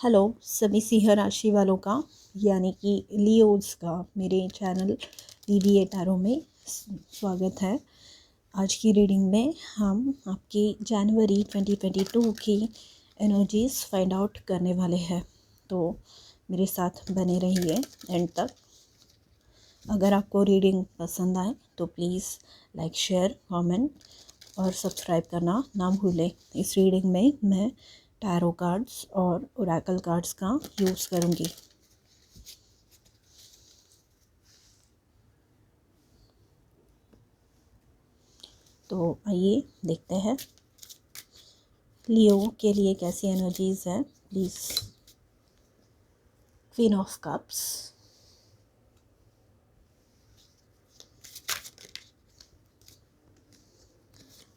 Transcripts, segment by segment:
Hello सभी सिंह राशि वालों का यानी कि लियोज़ का मेरे चैनल वीवीए टैरो में स्वागत है। आज की रीडिंग में हम आपकी जनवरी 2022 की एनर्जीज फाइंड आउट करने वाले हैं, तो मेरे साथ बने रहिए एंड तक। अगर आपको रीडिंग पसंद आए तो प्लीज़ लाइक, शेयर, कमेंट और सब्सक्राइब करना ना भूलें। इस रीडिंग में मैं टैरो कार्ड्स और ओरेकल कार्ड्स का यूज़ करूँगी। तो आइए देखते हैं लियो के लिए कैसी एनर्जीज है। Please. Queen of cups,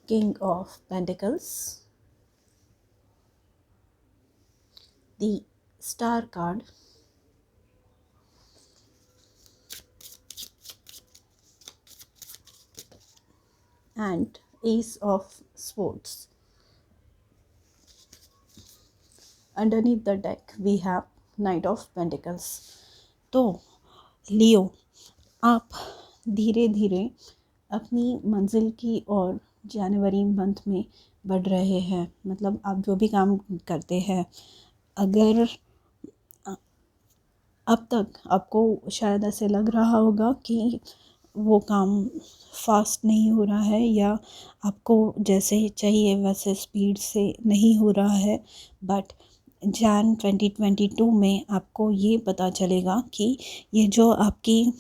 king of pentacles, the star card, and Ace of Swords. Underneath the deck we have Knight of Pentacles. तो लियो, आप धीरे धीरे अपनी मंजिल की ओर जनवरी मंथ में बढ़ रहे हैं। मतलब आप जो भी काम करते हैं, अगर अब तक आपको शायद ऐसे लग रहा होगा कि वो काम फास्ट नहीं हो रहा है या आपको जैसे चाहिए वैसे स्पीड से नहीं हो रहा है, बट जैन 2022 में आपको ये पता चलेगा कि ये जो आपकी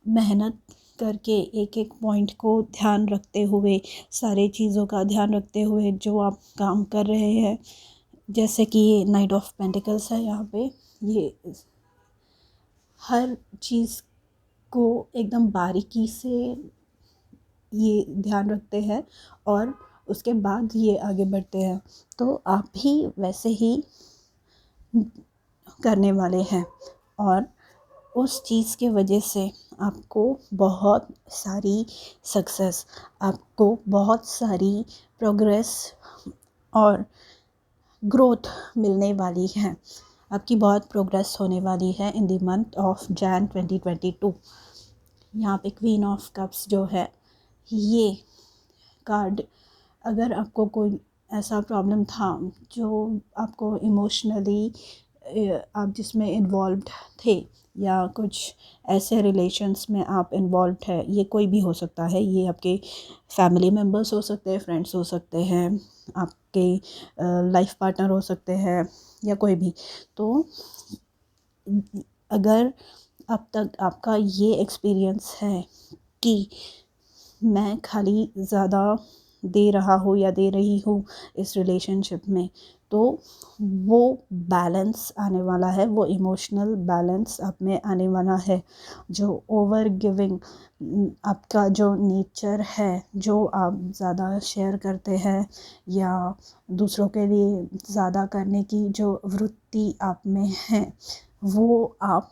मेहनत करके एक एक पॉइंट को ध्यान रखते हुए, सारे चीज़ों का ध्यान रखते हुए जो आप काम कर रहे हैं, जैसे कि ये नाइट ऑफ पेंटिकल्स है यहाँ पे, ये हर चीज़ को एकदम बारीकी से ये ध्यान रखते हैं और उसके बाद ये आगे बढ़ते हैं। तो आप भी वैसे ही करने वाले हैं और उस चीज़ के वजह से आपको बहुत सारी सक्सेस, आपको बहुत सारी प्रोग्रेस और ग्रोथ मिलने वाली है। आपकी बहुत प्रोग्रेस होने वाली है in the month of Jain 2022। यहाँ पे क्वीन ऑफ कप्स जो है, ये कार्ड, अगर आपको कोई ऐसा प्रॉब्लम था जो आपको इमोशनली आप जिसमें इन्वॉल्व्ड थे या कुछ ऐसे रिलेशंस में आप इन्वॉल्व्ड है, ये कोई भी हो सकता है, ये आपके फैमिली मेम्बर्स हो सकते हैं, फ्रेंड्स हो सकते हैं, आपके लाइफ पार्टनर हो सकते हैं या कोई भी। तो अगर अब तक आपका ये एक्सपीरियंस है कि मैं खाली ज़्यादा दे रहा हूँ या दे रही हूँ इस रिलेशनशिप में, तो वो बैलेंस आने वाला है, वो इमोशनल बैलेंस आप में आने वाला है। जो ओवर गिविंग आपका जो नेचर है, जो आप ज़्यादा शेयर करते हैं या दूसरों के लिए ज़्यादा करने की जो वृत्ति आप में है, वो आप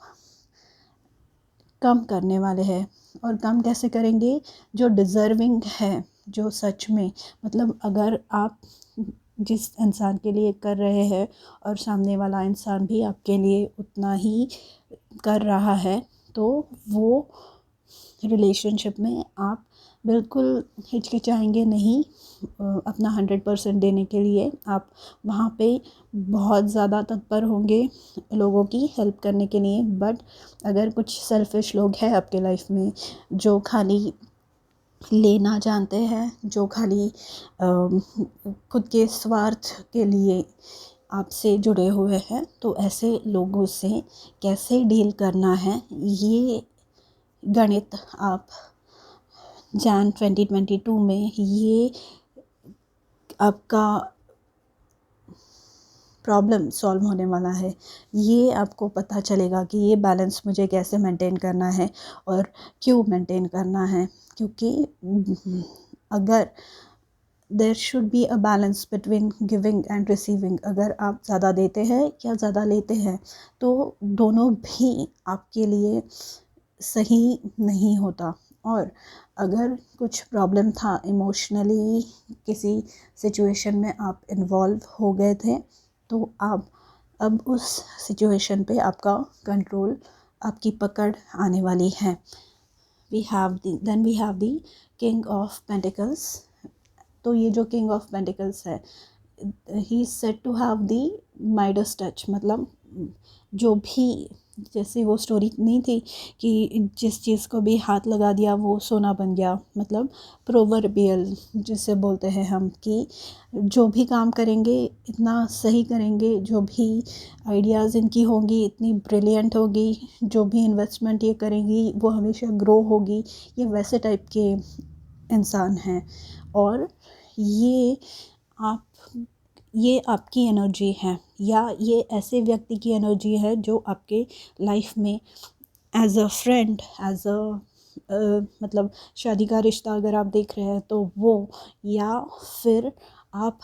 कम करने वाले हैं। और कम कैसे करेंगे? जो डिज़र्विंग है, जो सच में, मतलब अगर आप जिस इंसान के लिए कर रहे हैं और सामने वाला इंसान भी आपके लिए उतना ही कर रहा है, तो वो रिलेशनशिप में आप बिल्कुल हिचकिचाएंगे नहीं अपना 100% देने के लिए। आप वहाँ पे बहुत ज़्यादा तत्पर होंगे लोगों की हेल्प करने के लिए। बट अगर कुछ सेल्फिश लोग हैं आपके लाइफ में जो खाली लेना जानते हैं, जो खाली खुद के स्वार्थ के लिए आपसे जुड़े हुए हैं, तो ऐसे लोगों से कैसे डील करना है, ये गणित आप जैन 2022 में ये आपका प्रॉब्लम सॉल्व होने वाला है। ये आपको पता चलेगा कि ये बैलेंस मुझे कैसे मेंटेन करना है और क्यों मेंटेन करना है। क्योंकि अगर there should be a balance between giving and receiving, अगर आप ज़्यादा देते हैं या ज़्यादा लेते हैं, तो दोनों भी आपके लिए सही नहीं होता। और अगर कुछ प्रॉब्लम था इमोशनली, किसी सिचुएशन में आप इन्वॉल्व हो गए थे, तो आप अब उस सिचुएशन पे आपका कंट्रोल, आपकी पकड़ आने वाली है। We have the king of pentacles. तो ये जो किंग ऑफ पेंटिकल्स है, he is said to have the Midas touch, मतलब जो भी, जैसे वो स्टोरी नहीं थी कि जिस चीज़ को भी हाथ लगा दिया वो सोना बन गया, मतलब प्रोवर्बियल जिसे बोलते हैं हम, कि जो भी काम करेंगे इतना सही करेंगे, जो भी आइडियाज़ इनकी होंगी इतनी ब्रिलियंट होगी, जो भी इन्वेस्टमेंट ये करेंगी वो हमेशा ग्रो होगी। ये वैसे टाइप के इंसान हैं। और ये आप ये आपकी एनर्जी है, या ये ऐसे व्यक्ति की एनर्जी है जो आपके लाइफ में as a friend, as a मतलब शादी का रिश्ता अगर आप देख रहे हैं तो वो, या फिर आप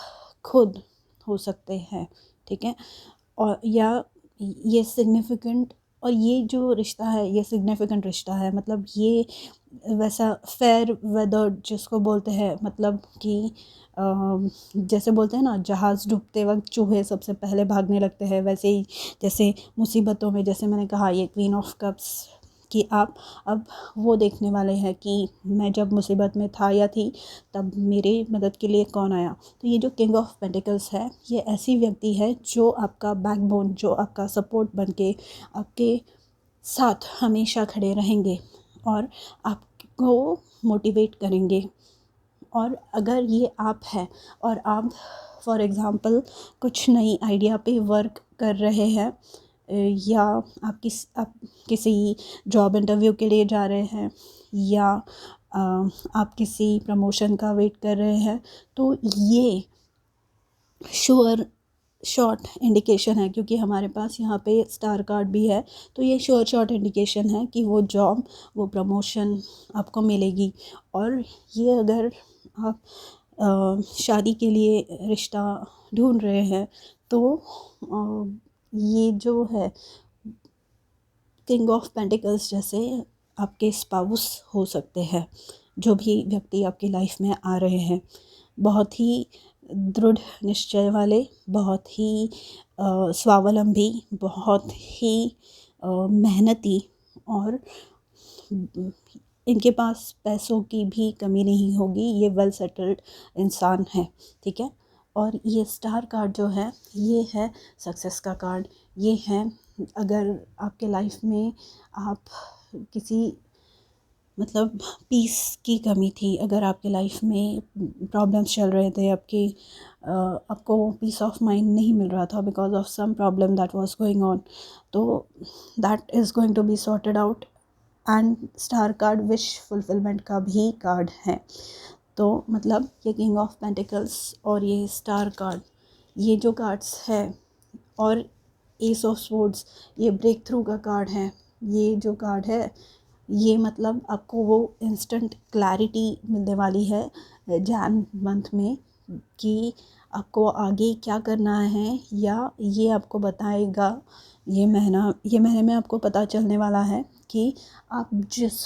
खुद हो सकते हैं, ठीक है। और या ये सिग्निफिकेंट, और ये जो रिश्ता है ये सिग्निफिकेंट रिश्ता है, मतलब ये वैसा फेयर वेदर जिसको बोलते हैं, मतलब कि जैसे बोलते हैं ना, जहाज़ डूबते वक्त चूहे सबसे पहले भागने लगते हैं, वैसे ही जैसे मुसीबतों में, जैसे मैंने कहा ये क्वीन ऑफ कप्स, कि आप अब वो देखने वाले हैं कि मैं जब मुसीबत में था या थी तब मेरे मदद के लिए कौन आया। तो ये जो किंग ऑफ पेंटिकल्स है ये ऐसी व्यक्ति है जो आपका बैकबोन, जो आपका सपोर्ट बन के आपके साथ हमेशा खड़े रहेंगे और आपको मोटिवेट करेंगे। और अगर ये आप है और आप फॉर एग्ज़ाम्पल कुछ नई आइडिया पे वर्क कर रहे हैं, या आप किसी जॉब इंटरव्यू के लिए जा रहे हैं, या आप किसी प्रमोशन का वेट कर रहे हैं, तो ये श्योर शॉर्ट इंडिकेशन है, क्योंकि हमारे पास यहाँ पे स्टार कार्ड भी है, तो ये श्योर शॉर्ट इंडिकेशन है कि वो जॉब, वो प्रमोशन आपको मिलेगी। और ये अगर आप शादी के लिए रिश्ता ढूंढ रहे हैं तो ये जो है किंग ऑफ पेंटिकल्स जैसे आपके स्पाउस हो सकते हैं, जो भी व्यक्ति आपकी लाइफ में आ रहे हैं। बहुत ही दृढ़ निश्चय वाले, बहुत ही स्वावलंबी, बहुत ही मेहनती, और इनके पास पैसों की भी कमी नहीं होगी, ये वेल सेटल्ड इंसान है, ठीक है। और ये स्टार कार्ड जो है ये है सक्सेस का कार्ड। ये है अगर आपके लाइफ में आप किसी, मतलब पीस की कमी थी, अगर आपके लाइफ में प्रॉब्लम्स चल रहे थे, आपको पीस ऑफ माइंड नहीं मिल रहा था because of some problem that was going on, तो that is going to be sorted out. And star card wish fulfilment का भी कार्ड है। तो मतलब ये किंग ऑफ पेंटिकल्स और ये स्टार कार्ड, ये जो कार्ड्स है, और एस ऑफ स्वॉर्ड्स ये ब्रेक थ्रू का कार्ड है। ये जो कार्ड है ये मतलब आपको वो इंस्टेंट क्लैरिटी मिलने वाली है जैन मंथ में, कि आपको आगे क्या करना है, या ये आपको बताएगा, ये महीने में आपको पता चलने वाला है कि आप जिस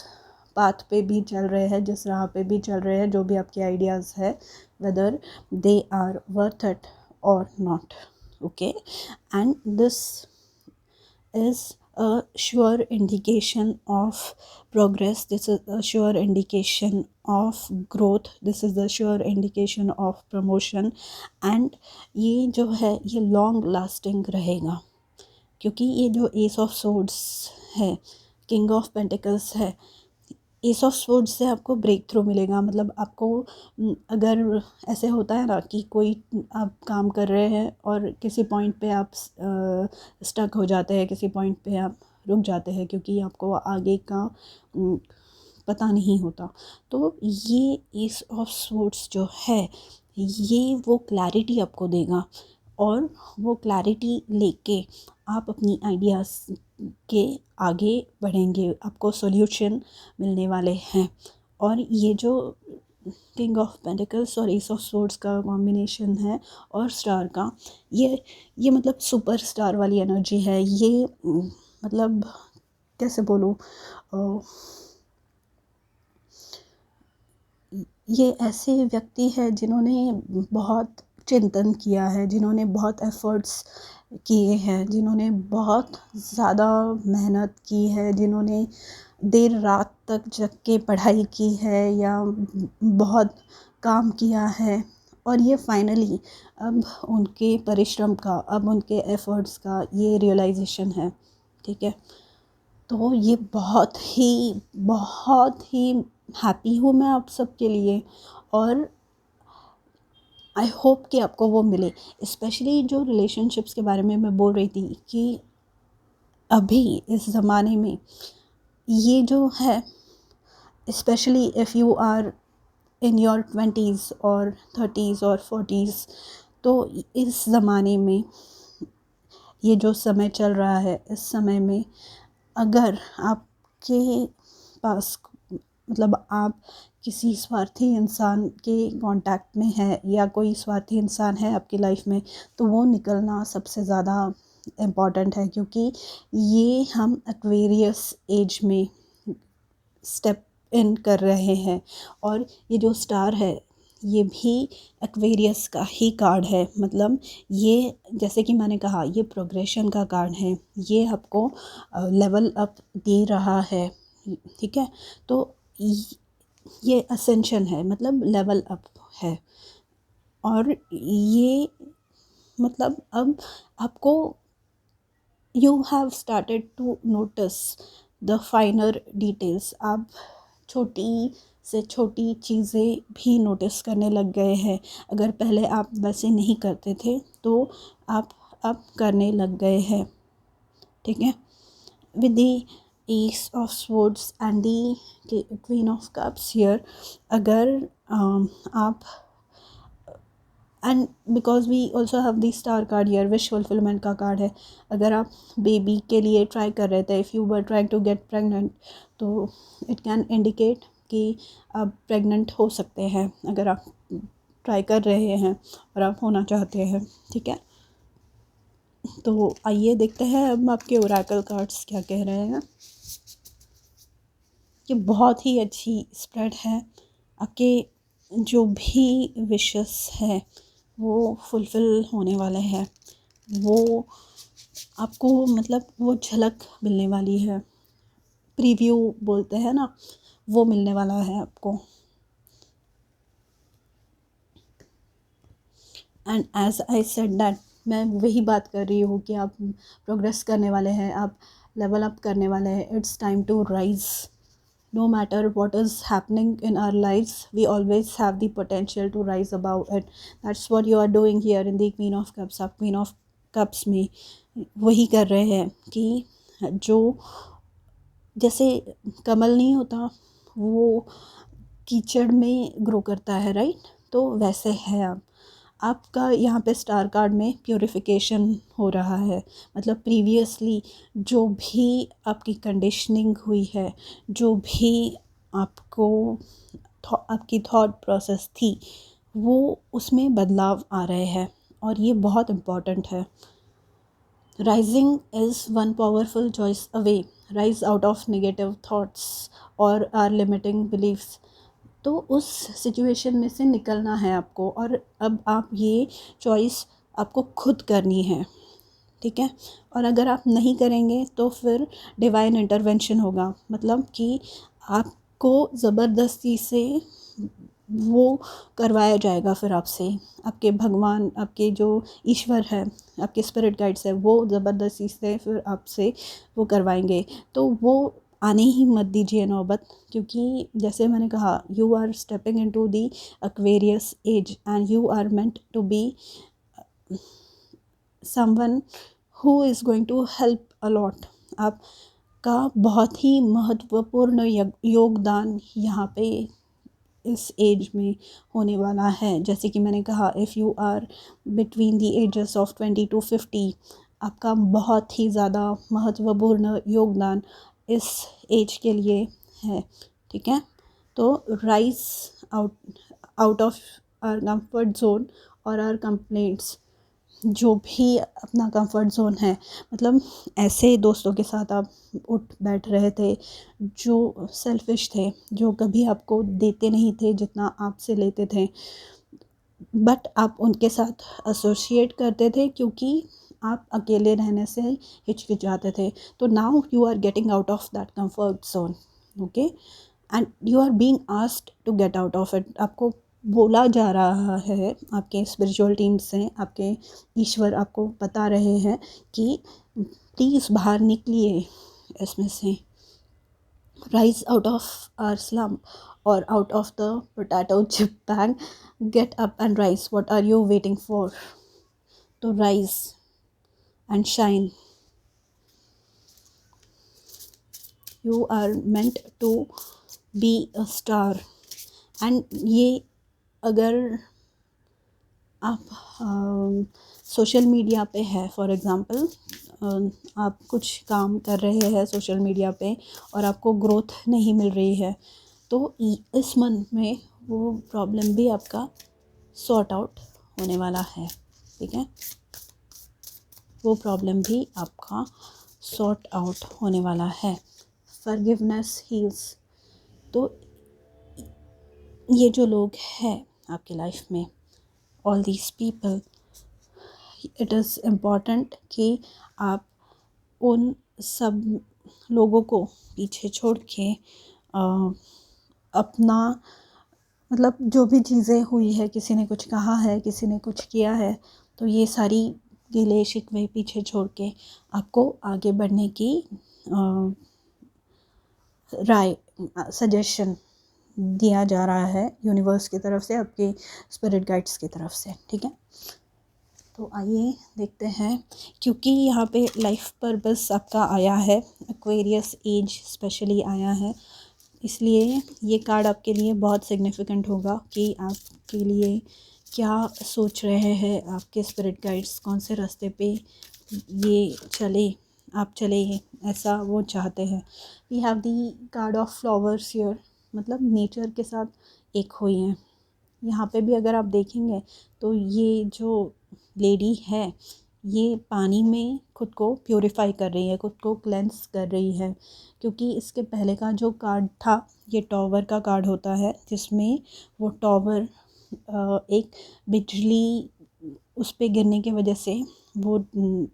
पाथ पे भी चल रहे हैं, जिस राह पे भी चल रहे हैं, जो भी आपके आइडियाज़ है, whether they are worth it और not, okay. And this is a sure indication of progress, this is a sure indication of growth, this is the sure indication of promotion, and ये जो है ये long lasting रहेगा, क्योंकि ये जो S of swords है, किंग ऑफ पेंटिकल्स है, एस ऑफ स्वॉर्ड्स से आपको ब्रेक थ्रू मिलेगा। मतलब आपको अगर ऐसे होता है ना कि कोई आप काम कर रहे हैं और किसी पॉइंट पे आप स्टक हो जाते हैं, किसी पॉइंट पे आप रुक जाते हैं क्योंकि आपको आगे का पता नहीं होता, तो ये एस ऑफ स्वॉर्ड्स जो है ये वो क्लैरिटी आपको देगा, और वो क्लैरिटी लेके आप अपनी आइडियाज़ के आगे बढ़ेंगे, आपको सॉल्यूशन मिलने वाले हैं। और ये जो किंग ऑफ पेंटिकल्स और एस ऑफ स्वॉर्ड्स का कॉम्बिनेशन है और स्टार का, ये मतलब सुपर स्टार वाली एनर्जी है। ये मतलब कैसे बोलूँ, ये ऐसे व्यक्ति है जिन्होंने बहुत चिंतन किया है, जिन्होंने बहुत एफ़र्ट्स किए हैं, जिन्होंने बहुत ज़्यादा मेहनत की है, जिन्होंने देर रात तक जग के पढ़ाई की है या बहुत काम किया है, और ये फाइनली अब उनके परिश्रम का, अब उनके एफ़र्ट्स का ये रियलाइजेशन है। ठीक है, तो ये बहुत ही हैप्पी हूँ मैं आप सबके लिए, और आई होप कि आपको वो मिले। स्पेशली जो रिलेशनशिप्स के बारे में मैं बोल रही थी कि अभी इस ज़माने में ये जो है, specially if you are in your 20s और 30s और 40s, तो इस ज़माने में ये जो समय चल रहा है, इस समय में अगर आपके पास, मतलब आप किसी स्वार्थी इंसान के कांटेक्ट में है या कोई स्वार्थी इंसान है आपकी लाइफ में, तो वो निकलना सबसे ज़्यादा इम्पॉर्टेंट है, क्योंकि ये हम एक्वेरियस एज में स्टेप इन कर रहे हैं। और ये जो स्टार है ये भी एक्वेरियस का ही कार्ड है, मतलब ये, जैसे कि मैंने कहा, ये प्रोग्रेशन का कार्ड है, ये आपको लेवल अप दे रहा है। ठीक है, तो ये असेंशन है, मतलब लेवल अप है, और ये मतलब अब आपको, you have started to notice the finer details. आप छोटी से छोटी चीज़ें भी नोटिस करने लग गए हैं। अगर पहले आप वैसे नहीं करते थे तो आप अब करने लग गए हैं। ठीक है, with the ace of swords and the queen of cups here, अगर आप, and because we also have the star card here, wish fulfilment का कार्ड है। अगर आप बेबी के लिए ट्राई कर रहे थे, if you were trying to get pregnant, तो इट कैन इंडिकेट कि आप प्रेग्नेंट हो सकते हैं, अगर आप ट्राई कर रहे हैं और आप होना चाहते हैं। ठीक है, तो आइए देखते हैं अब आपके ओरेकल कार्ड्स क्या कह रहे हैं। ये बहुत ही अच्छी स्प्रेड है। आपके जो भी विशेस है वो फुलफ़िल होने वाले हैं, वो आपको, मतलब वो झलक मिलने वाली है, प्रीव्यू बोलते हैं ना, वो मिलने वाला है आपको। And as I said that, मैं वही बात कर रही हूँ कि आप प्रोग्रेस करने वाले हैं, आप लेवल अप करने वाले हैं। It's time to rise. No matter what is happening in our lives, we always have the potential to rise above it. That's what you are doing here in the Queen of Cups. आप Queen of Cups में वही कर रहे हैं कि जो, जैसे कमल नहीं होता, वो कीचड़ में ग्रो करता है, राइट? तो वैसे है आप। आपका यहाँ पे स्टार कार्ड में प्योरिफिकेशन हो रहा है, मतलब प्रीवियसली जो भी आपकी कंडीशनिंग हुई है, जो भी आपको आपकी थॉट प्रोसेस थी, वो उसमें बदलाव आ रहे हैं, और ये बहुत इम्पॉर्टेंट है। Rising is one powerful choice away, rise out of negative thoughts और आर लिमिटिंग बिलीव्स। तो उस सिचुएशन में से निकलना है आपको, और अब आप ये चॉइस आपको खुद करनी है। ठीक है, और अगर आप नहीं करेंगे तो फिर डिवाइन इंटरवेंशन होगा, मतलब कि आपको ज़बरदस्ती से वो करवाया जाएगा, फिर आपसे आपके भगवान, आपके जो ईश्वर है, आपके स्पिरिट गाइड्स है, वो ज़बरदस्ती से फिर आपसे वो करवाएंगे। तो वो आने ही मत दीजिए नौबत, क्योंकि जैसे मैंने कहा, you are stepping into the Aquarius age and you are meant to be someone who is going to help a lot. आपका बहुत ही महत्वपूर्ण योगदान यहाँ पे इस एज में होने वाला है। जैसे कि मैंने कहा, if you are between the ages of 20 to 50, आपका बहुत ही ज़्यादा महत्वपूर्ण योगदान इस एज के लिए है। ठीक है, तो rise out of our comfort zone और आवर कंप्लेंट्स, जो भी अपना कंफर्ट जोन है, मतलब ऐसे दोस्तों के साथ आप उठ बैठ रहे थे जो सेल्फिश थे, जो कभी आपको देते नहीं थे जितना आपसे लेते थे, बट आप उनके साथ एसोसिएट करते थे क्योंकि आप अकेले रहने से हिचकिचाते थे, तो now you are getting out of that comfort zone, okay, and you are being asked to get out of it. आपको बोला जा रहा है, आपके स्पिरिचुअल टीम से, आपके ईश्वर आपको बता रहे हैं कि प्लीज़ बाहर निकलिए इसमें से, rise out of our slump or out of the potato chip bag, get up and rise. What are you waiting for? To rise and shine. You are meant to be a star. And ये अगर आप social media पे है, for example आप कुछ काम कर रहे हैं सोशल मीडिया पे और आपको ग्रोथ नहीं मिल रही है, तो इस मंथ में वो प्रॉब्लम भी आपका सॉर्ट आउट होने वाला है, ठीक है, वो प्रॉब्लम भी आपका सॉर्ट आउट होने वाला है। Forgiveness heels. तो ये जो लोग हैं आपकी लाइफ में, all these people, it is important कि आप उन सब लोगों को पीछे छोड़ के अपना मतलब जो भी चीज़ें हुई है, किसी ने कुछ कहा है, किसी ने कुछ किया है, तो ये सारी गिले शिकवे पीछे छोड़ के आपको आगे बढ़ने की राय, सजेशन दिया जा रहा है यूनिवर्स की तरफ से, आपके स्पिरिट गाइड्स की तरफ से, ठीक है। तो आइए देखते हैं, क्योंकि यहाँ पे लाइफ पर्पस आपका आया है, एक्वेरियस एज स्पेशली आया है, इसलिए ये कार्ड आपके लिए बहुत सिग्निफिकेंट होगा कि आपके लिए क्या सोच रहे हैं आपके स्पिरिट गाइड्स, कौन से रास्ते पे ये आप चले ऐसा वो चाहते हैं। We have the card of flowers here, मतलब नेचर के साथ एक हुई हैं। यहाँ पे भी अगर आप देखेंगे तो ये जो लेडी है, ये पानी में खुद को प्योरीफाई कर रही है, खुद को क्लेंस कर रही है, क्योंकि इसके पहले का जो कार्ड था ये टॉवर का कार्ड होता है, जिसमें वो टॉवर एक बिजली उस पे गिरने की वजह से वो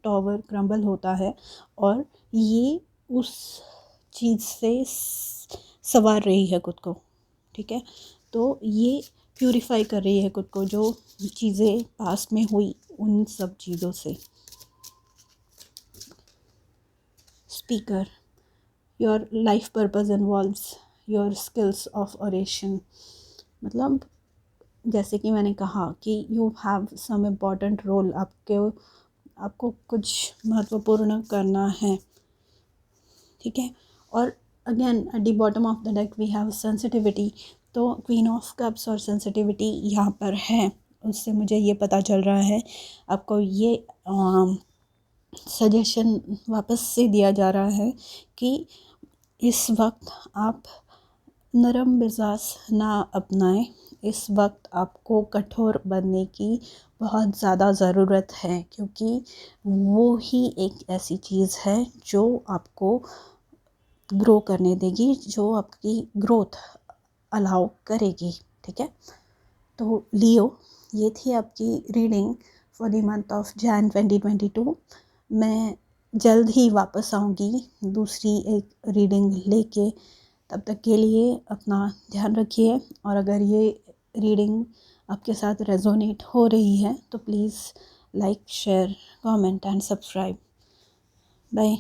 टॉवर क्रम्बल होता है, और ये उस चीज़ से संवार रही है खुद को, ठीक है। तो ये प्यूरिफाई कर रही है खुद को, जो चीज़ें पास्ट में हुई उन सब चीज़ों से। Speaker, your life purpose involves your skills of oration, मतलब जैसे कि मैंने कहा कि you have some important role, आपको कुछ महत्वपूर्ण करना है, ठीक है। और again at the bottom of the deck we have sensitivity, तो क्वीन ऑफ कप्स और सेंसिटिविटी यहाँ पर है, उससे मुझे ये पता चल रहा है आपको ये सजेशन वापस से दिया जा रहा है कि इस वक्त आप नरम मिजाज ना अपनाएं, इस वक्त आपको कठोर बनने की बहुत ज़्यादा ज़रूरत है, क्योंकि वो ही एक ऐसी चीज़ है जो आपको ग्रो करने देगी, जो आपकी ग्रोथ अलाउ करेगी, ठीक है। तो लियो, ये थी आपकी reading for the month of Jain 2022। मैं जल्द ही वापस आऊँगी दूसरी एक रीडिंग लेके, तब तक के लिए अपना ध्यान रखिए, और अगर ये रीडिंग आपके साथ रेजोनेट हो रही है तो please like, share, comment and subscribe. Bye.